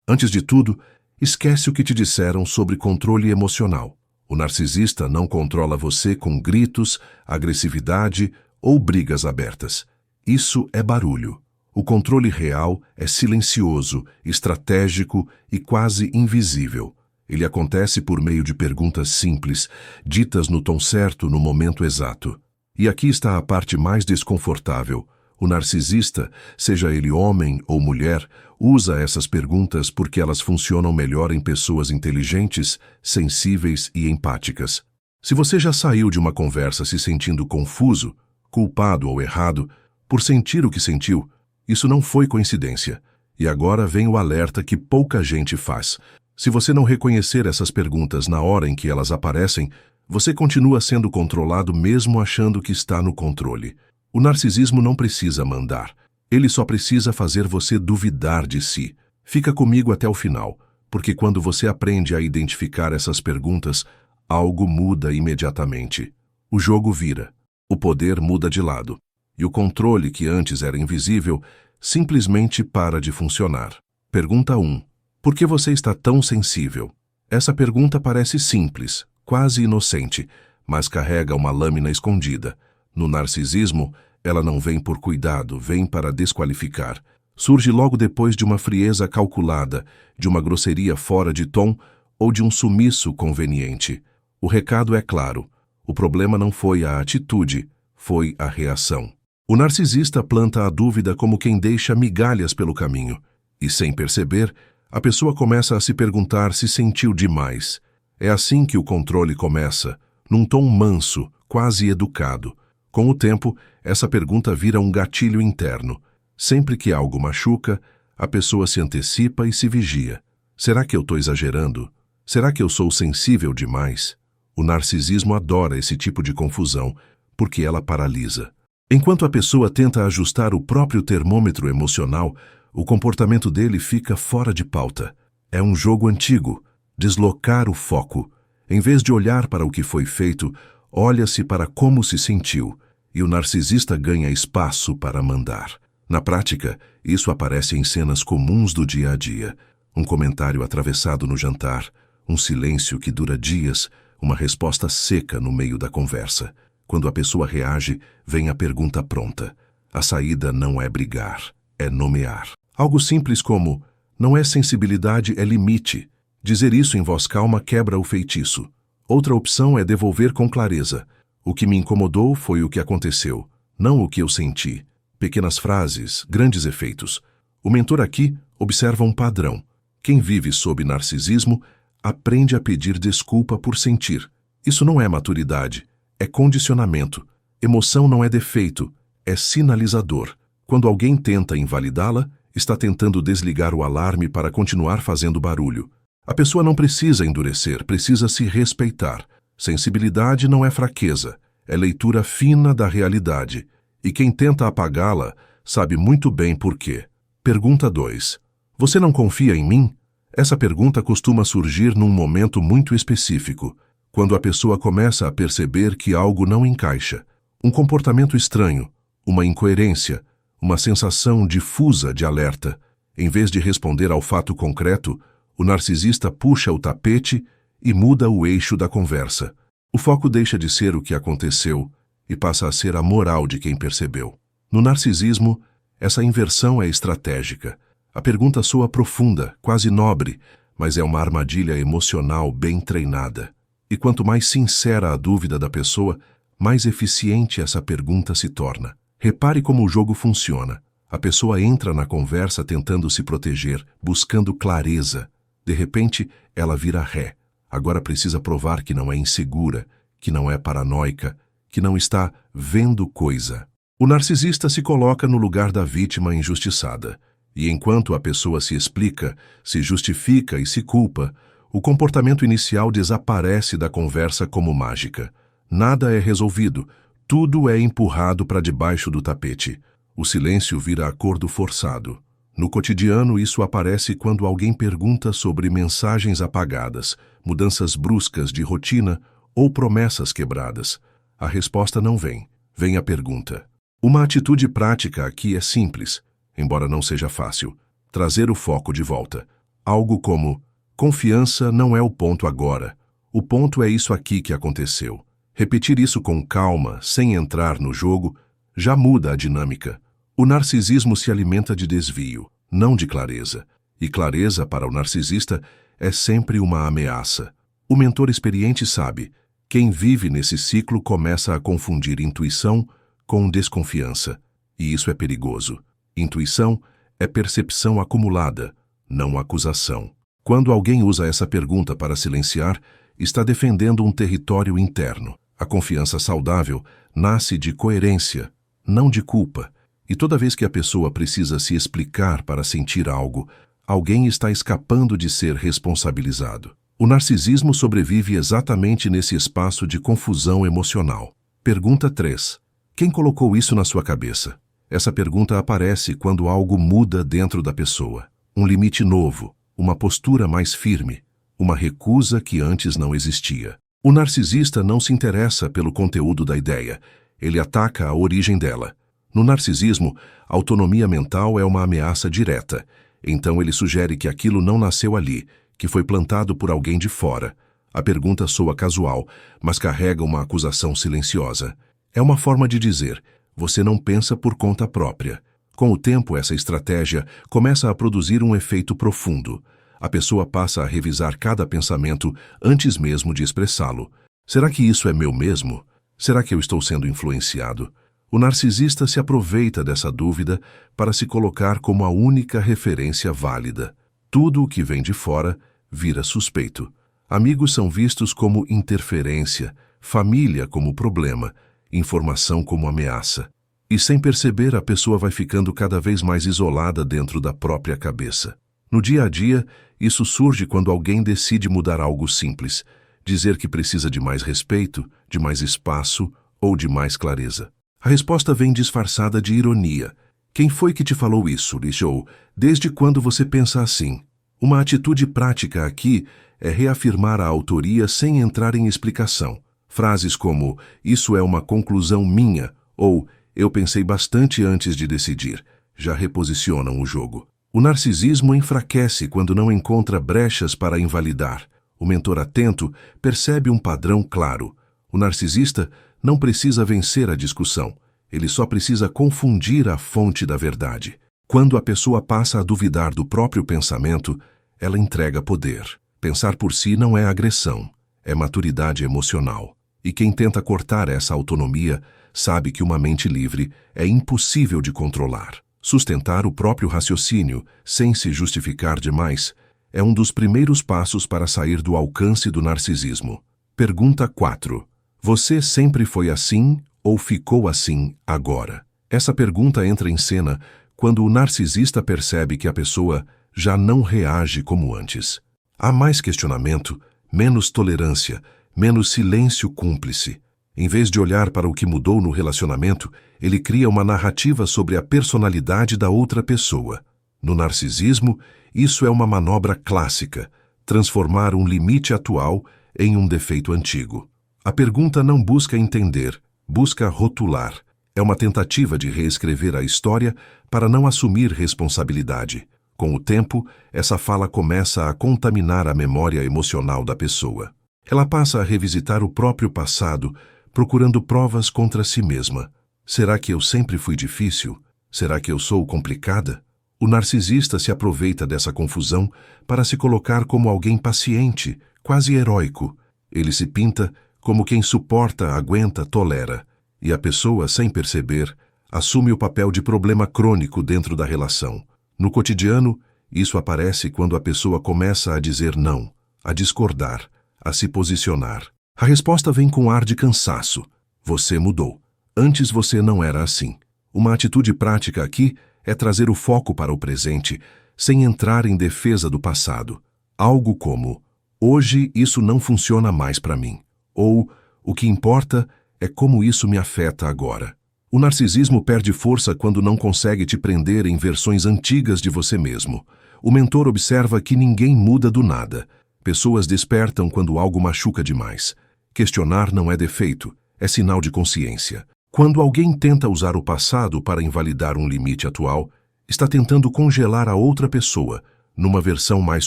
Antes de tudo, esquece o que te disseram sobre controle emocional. O narcisista não controla você com gritos, agressividade ou brigas abertas. Isso é barulho. O controle real é silencioso, estratégico e quase invisível. Ele acontece por meio de perguntas simples, ditas no tom certo no momento exato. E aqui está a parte mais desconfortável. O narcisista, seja ele homem ou mulher, usa essas perguntas porque elas funcionam melhor em pessoas inteligentes, sensíveis e empáticas. Se você já saiu de uma conversa se sentindo confuso, culpado ou errado, por sentir o que sentiu, isso não foi coincidência. E agora vem o alerta que pouca gente faz. Se você não reconhecer essas perguntas na hora em que elas aparecem, você continua sendo controlado mesmo achando que está no controle. O narcisismo não precisa mandar. Ele só precisa fazer você duvidar de si. Fica comigo até o final, porque quando você aprende a identificar essas perguntas, algo muda imediatamente. O jogo vira. O poder muda de lado. E o controle, que antes era invisível, simplesmente para de funcionar. Pergunta 1. Por que você está tão sensível? Essa pergunta parece simples, quase inocente, mas carrega uma lâmina escondida. No narcisismo, ela não vem por cuidado, vem para desqualificar. Surge logo depois de uma frieza calculada, de uma grosseria fora de tom ou de um sumiço conveniente. O recado é claro. O problema não foi a atitude, foi a reação. O narcisista planta a dúvida como quem deixa migalhas pelo caminho. E sem perceber, a pessoa começa a se perguntar se sentiu demais. É assim que o controle começa, num tom manso, quase educado. Com o tempo, essa pergunta vira um gatilho interno. Sempre que algo machuca, a pessoa se antecipa e se vigia. Será que eu estou exagerando? Será que eu sou sensível demais? O narcisismo adora esse tipo de confusão, porque ela paralisa. Enquanto a pessoa tenta ajustar o próprio termômetro emocional, o comportamento dele fica fora de pauta. É um jogo antigo, deslocar o foco. Em vez de olhar para o que foi feito, olha-se para como se sentiu, e o narcisista ganha espaço para mandar. Na prática, isso aparece em cenas comuns do dia a dia. Um comentário atravessado no jantar, um silêncio que dura dias, uma resposta seca no meio da conversa. Quando a pessoa reage, vem a pergunta pronta. A saída não é brigar, é nomear. Algo simples como, não é sensibilidade, é limite. Dizer isso em voz calma quebra o feitiço. Outra opção é devolver com clareza. O que me incomodou foi o que aconteceu, não o que eu senti. Pequenas frases, grandes efeitos. O mentor aqui observa um padrão. Quem vive sob narcisismo aprende a pedir desculpa por sentir. Isso não é maturidade, é condicionamento. Emoção não é defeito, é sinalizador. Quando alguém tenta invalidá-la, está tentando desligar o alarme para continuar fazendo barulho. A pessoa não precisa endurecer, precisa se respeitar. Sensibilidade não é fraqueza, é leitura fina da realidade. E quem tenta apagá-la sabe muito bem por quê. Pergunta 2. Você não confia em mim? Essa pergunta costuma surgir num momento muito específico, quando a pessoa começa a perceber que algo não encaixa. Um comportamento estranho, uma incoerência, uma sensação difusa de alerta. Em vez de responder ao fato concreto, o narcisista puxa o tapete e muda o eixo da conversa. O foco deixa de ser o que aconteceu e passa a ser a moral de quem percebeu. No narcisismo, essa inversão é estratégica. A pergunta soa profunda, quase nobre, mas é uma armadilha emocional bem treinada. E quanto mais sincera a dúvida da pessoa, mais eficiente essa pergunta se torna. Repare como o jogo funciona. A pessoa entra na conversa tentando se proteger, buscando clareza. De repente, ela vira ré. Agora precisa provar que não é insegura, que não é paranoica, que não está vendo coisa. O narcisista se coloca no lugar da vítima injustiçada. E enquanto a pessoa se explica, se justifica e se culpa, o comportamento inicial desaparece da conversa como mágica. Nada é resolvido, tudo é empurrado para debaixo do tapete. O silêncio vira acordo forçado. No cotidiano, isso aparece quando alguém pergunta sobre mensagens apagadas, mudanças bruscas de rotina ou promessas quebradas. A resposta não vem, vem a pergunta. Uma atitude prática aqui é simples, embora não seja fácil. Trazer o foco de volta. Algo como: confiança não é o ponto agora. O ponto é isso aqui que aconteceu. Repetir isso com calma, sem entrar no jogo, já muda a dinâmica. O narcisismo se alimenta de desvio, não de clareza. E clareza, para o narcisista, é sempre uma ameaça. O mentor experiente sabe: quem vive nesse ciclo começa a confundir intuição com desconfiança. E isso é perigoso. Intuição é percepção acumulada, não acusação. Quando alguém usa essa pergunta para silenciar, está defendendo um território interno. A confiança saudável nasce de coerência, não de culpa. E toda vez que a pessoa precisa se explicar para sentir algo, alguém está escapando de ser responsabilizado. O narcisismo sobrevive exatamente nesse espaço de confusão emocional. Pergunta 3. Quem colocou isso na sua cabeça? Essa pergunta aparece quando algo muda dentro da pessoa. Um limite novo, uma postura mais firme, uma recusa que antes não existia. O narcisista não se interessa pelo conteúdo da ideia, ele ataca a origem dela. No narcisismo, a autonomia mental é uma ameaça direta, então ele sugere que aquilo não nasceu ali, que foi plantado por alguém de fora. A pergunta soa casual, mas carrega uma acusação silenciosa. É uma forma de dizer: você não pensa por conta própria. Com o tempo, essa estratégia começa a produzir um efeito profundo. A pessoa passa a revisar cada pensamento antes mesmo de expressá-lo. Será que isso é meu mesmo? Será que eu estou sendo influenciado? O narcisista se aproveita dessa dúvida para se colocar como a única referência válida. Tudo o que vem de fora vira suspeito. Amigos são vistos como interferência, família como problema, informação como ameaça. E sem perceber, a pessoa vai ficando cada vez mais isolada dentro da própria cabeça. No dia a dia, isso surge quando alguém decide mudar algo simples, dizer que precisa de mais respeito, de mais espaço ou de mais clareza. A resposta vem disfarçada de ironia. Quem foi que te falou isso, Lichou? Desde quando você pensa assim? Uma atitude prática aqui é reafirmar a autoria sem entrar em explicação. Frases como: isso é uma conclusão minha, ou eu pensei bastante antes de decidir, já reposicionam o jogo. O narcisismo enfraquece quando não encontra brechas para invalidar. O mentor atento percebe um padrão claro. O narcisista não precisa vencer a discussão, ele só precisa confundir a fonte da verdade. Quando a pessoa passa a duvidar do próprio pensamento, ela entrega poder. Pensar por si não é agressão, é maturidade emocional. E quem tenta cortar essa autonomia sabe que uma mente livre é impossível de controlar. Sustentar o próprio raciocínio, sem se justificar demais, é um dos primeiros passos para sair do alcance do narcisismo. Pergunta 4. Você sempre foi assim ou ficou assim agora? Essa pergunta entra em cena quando o narcisista percebe que a pessoa já não reage como antes. Há mais questionamento, menos tolerância, menos silêncio cúmplice. Em vez de olhar para o que mudou no relacionamento, ele cria uma narrativa sobre a personalidade da outra pessoa. No narcisismo, isso é uma manobra clássica, transformar um limite atual em um defeito antigo. A pergunta não busca entender, busca rotular. É uma tentativa de reescrever a história para não assumir responsabilidade. Com o tempo, essa fala começa a contaminar a memória emocional da pessoa. Ela passa a revisitar o próprio passado, procurando provas contra si mesma. Será que eu sempre fui difícil? Será que eu sou complicada? O narcisista se aproveita dessa confusão para se colocar como alguém paciente, quase heróico. Ele se pinta como quem suporta, aguenta, tolera. E a pessoa, sem perceber, assume o papel de problema crônico dentro da relação. No cotidiano, isso aparece quando a pessoa começa a dizer não, a discordar, a se posicionar. A resposta vem com ar de cansaço. Você mudou. Antes você não era assim. Uma atitude prática aqui é trazer o foco para o presente, sem entrar em defesa do passado. Algo como: hoje isso não funciona mais para mim. Ou, o que importa é como isso me afeta agora. O narcisismo perde força quando não consegue te prender em versões antigas de você mesmo. O mentor observa que ninguém muda do nada. Pessoas despertam quando algo machuca demais. Questionar não é defeito, é sinal de consciência. Quando alguém tenta usar o passado para invalidar um limite atual, está tentando congelar a outra pessoa, numa versão mais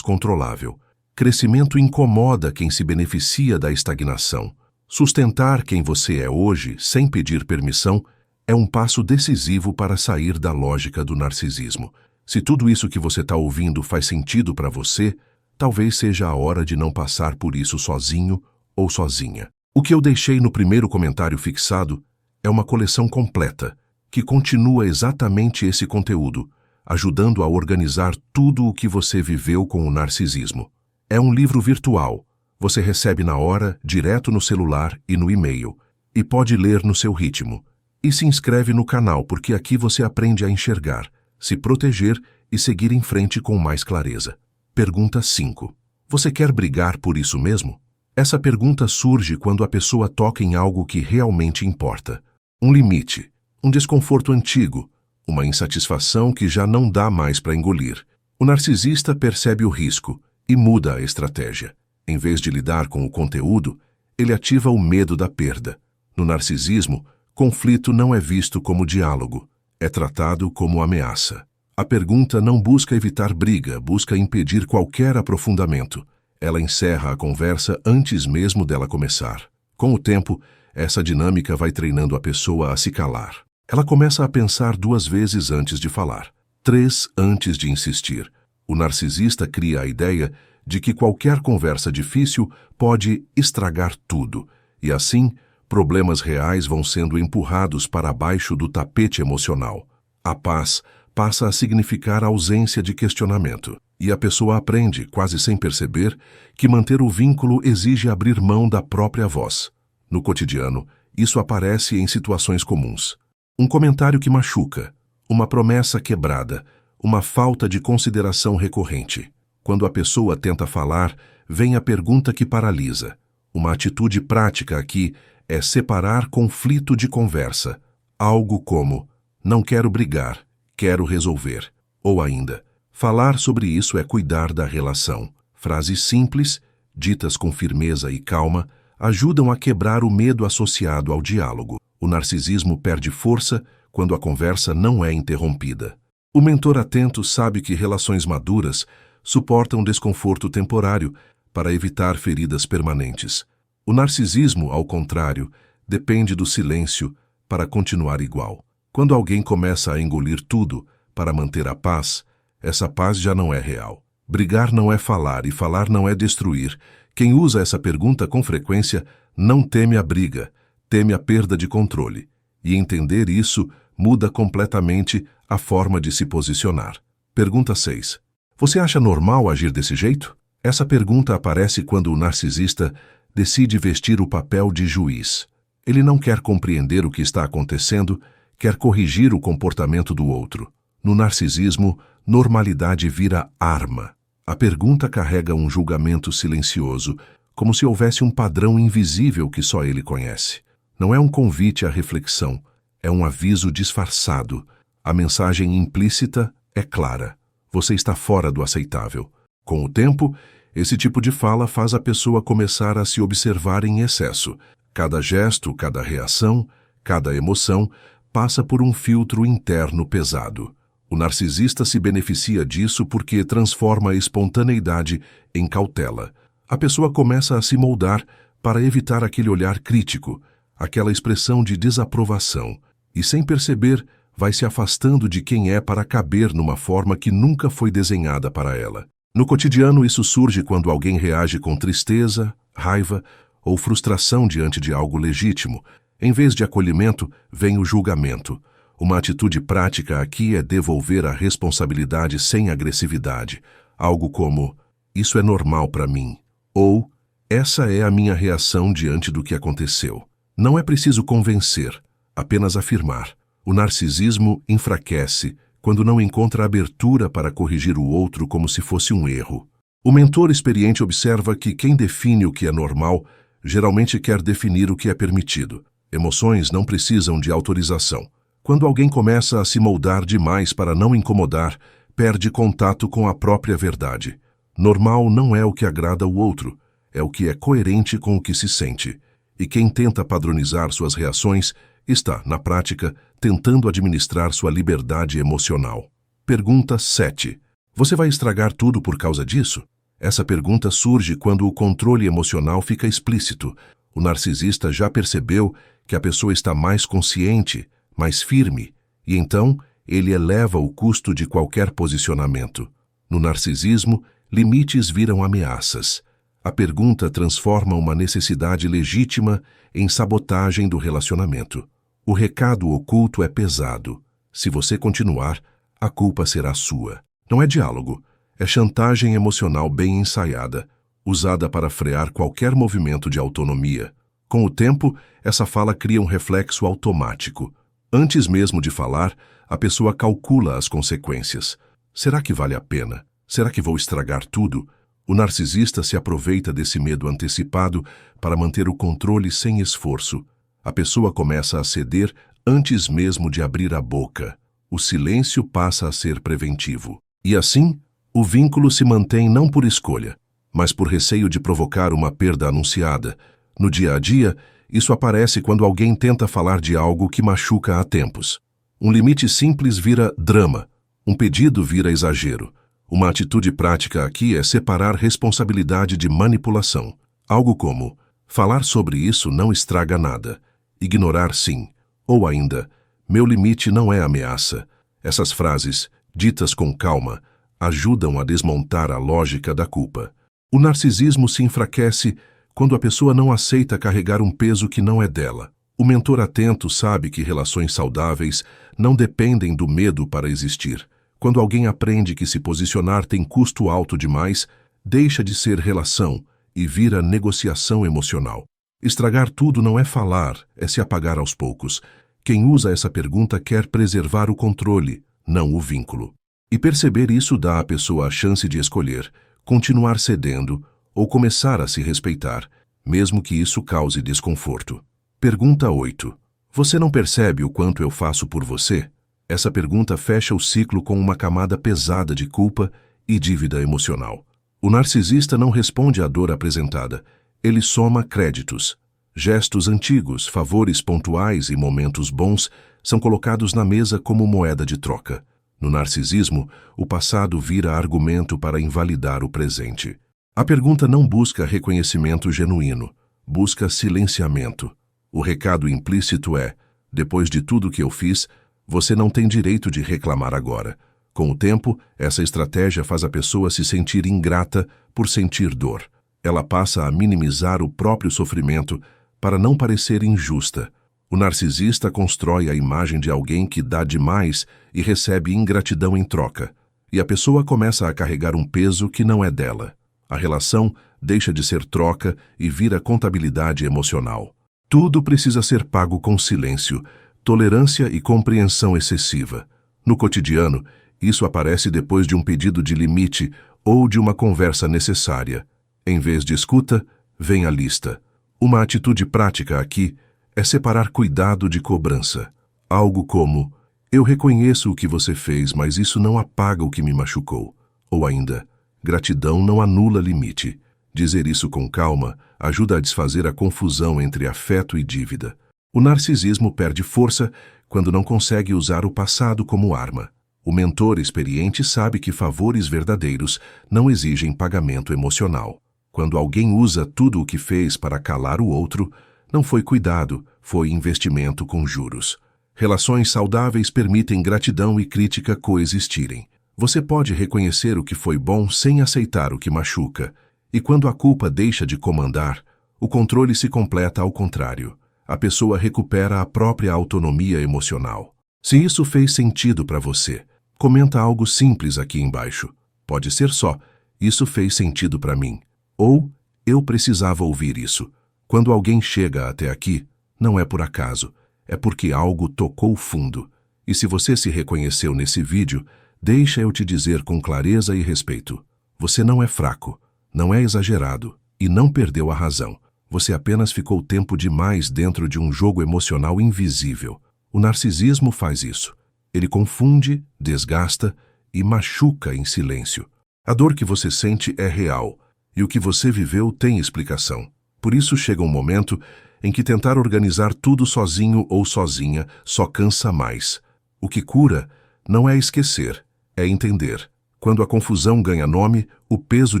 controlável. Crescimento incomoda quem se beneficia da estagnação. Sustentar quem você é hoje, sem pedir permissão, é um passo decisivo para sair da lógica do narcisismo. Se tudo isso que você está ouvindo faz sentido para você, talvez seja a hora de não passar por isso sozinho ou sozinha. O que eu deixei no primeiro comentário fixado é uma coleção completa, que continua exatamente esse conteúdo, ajudando a organizar tudo o que você viveu com o narcisismo. É um livro virtual. Você recebe na hora, direto no celular e no e-mail, e pode ler no seu ritmo. E se inscreve no canal, porque aqui você aprende a enxergar, se proteger e seguir em frente com mais clareza. Pergunta 5. Você quer brigar por isso mesmo? Essa pergunta surge quando a pessoa toca em algo que realmente importa. Um limite, um desconforto antigo, uma insatisfação que já não dá mais para engolir. O narcisista percebe o risco e muda a estratégia. Em vez de lidar com o conteúdo, ele ativa o medo da perda. No narcisismo, conflito não é visto como diálogo, é tratado como ameaça. A pergunta não busca evitar briga, busca impedir qualquer aprofundamento. Ela encerra a conversa antes mesmo dela começar. Com o tempo, essa dinâmica vai treinando a pessoa a se calar. Ela começa a pensar 2 vezes antes de falar, 3 antes de insistir. O narcisista cria a ideia de que qualquer conversa difícil pode estragar tudo, e assim, problemas reais vão sendo empurrados para baixo do tapete emocional. A paz passa a significar ausência de questionamento, e a pessoa aprende, quase sem perceber, que manter o vínculo exige abrir mão da própria voz. No cotidiano, isso aparece em situações comuns. Um comentário que machuca, uma promessa quebrada, uma falta de consideração recorrente. Quando a pessoa tenta falar, vem a pergunta que paralisa. Uma atitude prática aqui é separar conflito de conversa. Algo como, não quero brigar, quero resolver. Ou ainda, falar sobre isso é cuidar da relação. Frases simples, ditas com firmeza e calma, ajudam a quebrar o medo associado ao diálogo. O narcisismo perde força quando a conversa não é interrompida. O mentor atento sabe que relações maduras suportam desconforto temporário para evitar feridas permanentes. O narcisismo, ao contrário, depende do silêncio para continuar igual. Quando alguém começa a engolir tudo para manter a paz, essa paz já não é real. Brigar não é falar e falar não é destruir. Quem usa essa pergunta com frequência não teme a briga, teme a perda de controle. E entender isso muda completamente a forma de se posicionar. Pergunta 6. Você acha normal agir desse jeito? Essa pergunta aparece quando o narcisista decide vestir o papel de juiz. Ele não quer compreender o que está acontecendo, quer corrigir o comportamento do outro. No narcisismo, normalidade vira arma. A pergunta carrega um julgamento silencioso, como se houvesse um padrão invisível que só ele conhece. Não é um convite à reflexão, é um aviso disfarçado. A mensagem implícita é clara. Você está fora do aceitável. Com o tempo, esse tipo de fala faz a pessoa começar a se observar em excesso. Cada gesto, cada reação, cada emoção passa por um filtro interno pesado. O narcisista se beneficia disso porque transforma a espontaneidade em cautela. A pessoa começa a se moldar para evitar aquele olhar crítico, aquela expressão de desaprovação, e sem perceber, vai se afastando de quem é para caber numa forma que nunca foi desenhada para ela. No cotidiano, isso surge quando alguém reage com tristeza, raiva ou frustração diante de algo legítimo. Em vez de acolhimento, vem o julgamento. Uma atitude prática aqui é devolver a responsabilidade sem agressividade. Algo como, isso é normal para mim. Ou, essa é a minha reação diante do que aconteceu. Não é preciso convencer, apenas afirmar. O narcisismo enfraquece quando não encontra abertura para corrigir o outro como se fosse um erro. O mentor experiente observa que quem define o que é normal geralmente quer definir o que é permitido. Emoções não precisam de autorização. Quando alguém começa a se moldar demais para não incomodar, perde contato com a própria verdade. Normal não é o que agrada ao outro, é o que é coerente com o que se sente. E quem tenta padronizar suas reações está, na prática, tentando administrar sua liberdade emocional. Pergunta 7. Você vai estragar tudo por causa disso? Essa pergunta surge quando o controle emocional fica explícito. O narcisista já percebeu que a pessoa está mais consciente, mais firme, e então ele eleva o custo de qualquer posicionamento. No narcisismo, limites viram ameaças. A pergunta transforma uma necessidade legítima em sabotagem do relacionamento. O recado oculto é pesado. Se você continuar, a culpa será sua. Não é diálogo, é chantagem emocional bem ensaiada, usada para frear qualquer movimento de autonomia. Com o tempo, essa fala cria um reflexo automático. Antes mesmo de falar, a pessoa calcula as consequências. Será que vale a pena? Será que vou estragar tudo? O narcisista se aproveita desse medo antecipado para manter o controle sem esforço. A pessoa começa a ceder antes mesmo de abrir a boca. O silêncio passa a ser preventivo. E assim, o vínculo se mantém não por escolha, mas por receio de provocar uma perda anunciada. No dia a dia, isso aparece quando alguém tenta falar de algo que machuca há tempos. Um limite simples vira drama, um pedido vira exagero. Uma atitude prática aqui é separar responsabilidade de manipulação. Algo como, falar sobre isso não estraga nada. Ignorar sim. Ou ainda, meu limite não é ameaça. Essas frases, ditas com calma, ajudam a desmontar a lógica da culpa. O narcisismo se enfraquece quando a pessoa não aceita carregar um peso que não é dela. O mentor atento sabe que relações saudáveis não dependem do medo para existir. Quando alguém aprende que se posicionar tem custo alto demais, deixa de ser relação e vira negociação emocional. Estragar tudo não é falar, é se apagar aos poucos. Quem usa essa pergunta quer preservar o controle, não o vínculo. E perceber isso dá à pessoa a chance de escolher, continuar cedendo ou começar a se respeitar, mesmo que isso cause desconforto. Pergunta 8. Você não percebe o quanto eu faço por você? Essa pergunta fecha o ciclo com uma camada pesada de culpa e dívida emocional. O narcisista não responde à dor apresentada, ele soma créditos. Gestos antigos, favores pontuais e momentos bons são colocados na mesa como moeda de troca. No narcisismo, o passado vira argumento para invalidar o presente. A pergunta não busca reconhecimento genuíno, busca silenciamento. O recado implícito é, depois de tudo que eu fiz, você não tem direito de reclamar agora. Com o tempo, essa estratégia faz a pessoa se sentir ingrata por sentir dor. Ela passa a minimizar o próprio sofrimento para não parecer injusta. O narcisista constrói a imagem de alguém que dá demais e recebe ingratidão em troca. E a pessoa começa a carregar um peso que não é dela. A relação deixa de ser troca e vira contabilidade emocional. Tudo precisa ser pago com silêncio, tolerância e compreensão excessiva. No cotidiano, isso aparece depois de um pedido de limite ou de uma conversa necessária. Em vez de escuta, vem a lista. Uma atitude prática aqui é separar cuidado de cobrança. Algo como, eu reconheço o que você fez, mas isso não apaga o que me machucou. Ou ainda, gratidão não anula limite. Dizer isso com calma ajuda a desfazer a confusão entre afeto e dívida. O narcisismo perde força quando não consegue usar o passado como arma. O mentor experiente sabe que favores verdadeiros não exigem pagamento emocional. Quando alguém usa tudo o que fez para calar o outro, não foi cuidado, foi investimento com juros. Relações saudáveis permitem gratidão e crítica coexistirem. Você pode reconhecer o que foi bom sem aceitar o que machuca. E quando a culpa deixa de comandar, o controle se completa ao contrário. A pessoa recupera a própria autonomia emocional. Se isso fez sentido para você, comenta algo simples aqui embaixo. Pode ser só, isso fez sentido para mim. Ou, eu precisava ouvir isso. Quando alguém chega até aqui, não é por acaso, é porque algo tocou fundo. E se você se reconheceu nesse vídeo, deixa eu te dizer com clareza e respeito. Você não é fraco, não é exagerado e não perdeu a razão. Você apenas ficou tempo demais dentro de um jogo emocional invisível. O narcisismo faz isso. Ele confunde, desgasta e machuca em silêncio. A dor que você sente é real e o que você viveu tem explicação. Por isso chega um momento em que tentar organizar tudo sozinho ou sozinha só cansa mais. O que cura não é esquecer, é entender. Quando a confusão ganha nome, o peso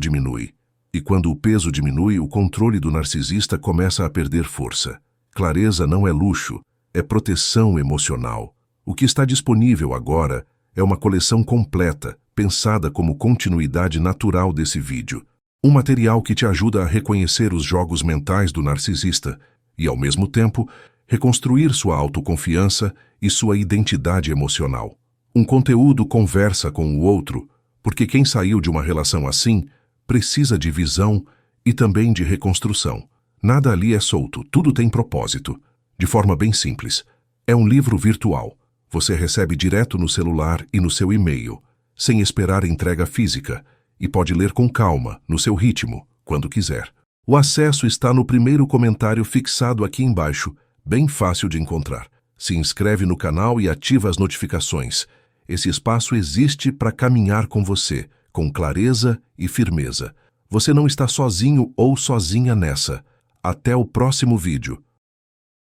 diminui. E quando o peso diminui, o controle do narcisista começa a perder força. Clareza não é luxo, é proteção emocional. O que está disponível agora é uma coleção completa, pensada como continuidade natural desse vídeo. Um material que te ajuda a reconhecer os jogos mentais do narcisista e, ao mesmo tempo, reconstruir sua autoconfiança e sua identidade emocional. Um conteúdo conversa com o outro, porque quem saiu de uma relação assim precisa de visão e também de reconstrução. Nada ali é solto, tudo tem propósito. De forma bem simples. É um livro virtual. Você recebe direto no celular e no seu e-mail, sem esperar entrega física, e pode ler com calma, no seu ritmo, quando quiser. O acesso está no primeiro comentário fixado aqui embaixo, bem fácil de encontrar. Se inscreve no canal e ativa as notificações. Esse espaço existe para caminhar com você, com clareza e firmeza. Você não está sozinho ou sozinha nessa. Até o próximo vídeo.